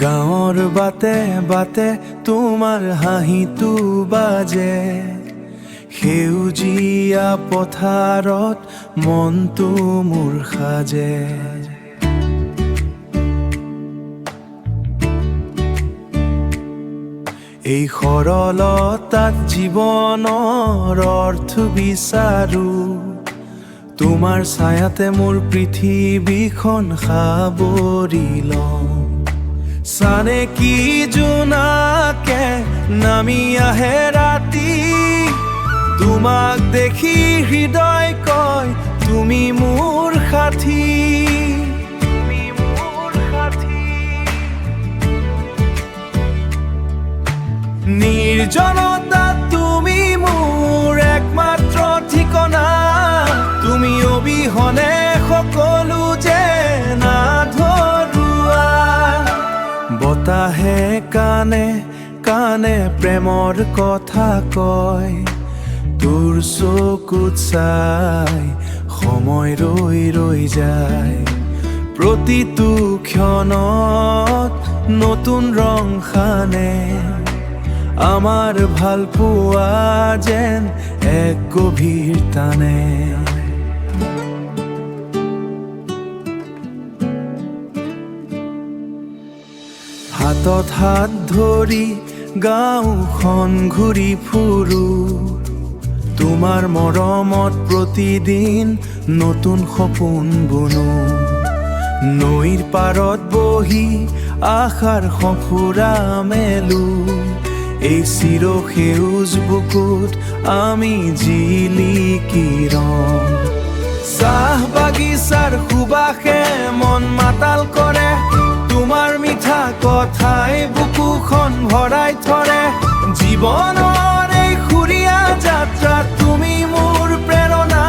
গাঁৱৰ বাটে বাটে তোমাৰ হাঁহিটো বাজে, সেউজীয়া পথাৰত মনটো মোৰ সাজে। এই সৰলতাত জীৱনৰ অৰ্থ বিচাৰো, তোমাৰ ছায়াতে মোৰ পৃথিৱীখন সাৱৰি লওঁ। চানে কি জোনাকে নামি আহে ৰাতি, তোমাক দেখি হৃদয় কয় তুমি মোৰ সাথী। নিৰ্জনতাত তুমি মোৰ একমাত্ৰ ঠিকনা, তুমি অবিহনে সকলো যেন আধৰুৱা। বতাহে কানে কানে প্ৰেমৰ কথা কয়, তোৰ চকুত চাই সময় ৰৈ ৰৈ যায়। প্ৰতিটো ক্ষণত নতুন ৰং সানে, আমাৰ ভাল পোৱা যেন এক গভীৰ টানে। হাতত হাত ধৰি গাঁওখন ঘূৰি ফুৰো, তোমাৰ মৰমত প্ৰতিদিন নতুন সপোন বুনো। নৈৰ পাৰত বহি আশাৰ সঁফুৰা মেলো, এই চিৰ সেউজ বুকুত আমি জিলিকি ৰওঁ। চাহ বাগিচাৰ সুবাসে মন মাতাল কৰে, তোমাৰ মিঠা কথাই বুকুখন ভৰাই ধৰে। জীৱনৰ এই সুৰীয়া যাত্ৰাত তুমি মোৰ প্ৰেৰণা,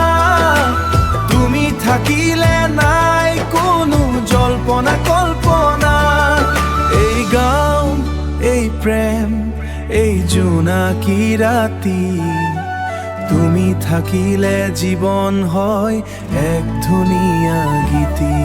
তুমি থাকিলে নাই কোনো জল্পনা কল্পনা। এই গাঁও, এই প্ৰেম, এই জোনাকী ৰাতি, তুমি থাকিলে জীৱন হয় এক ধুনীয়া গীতি।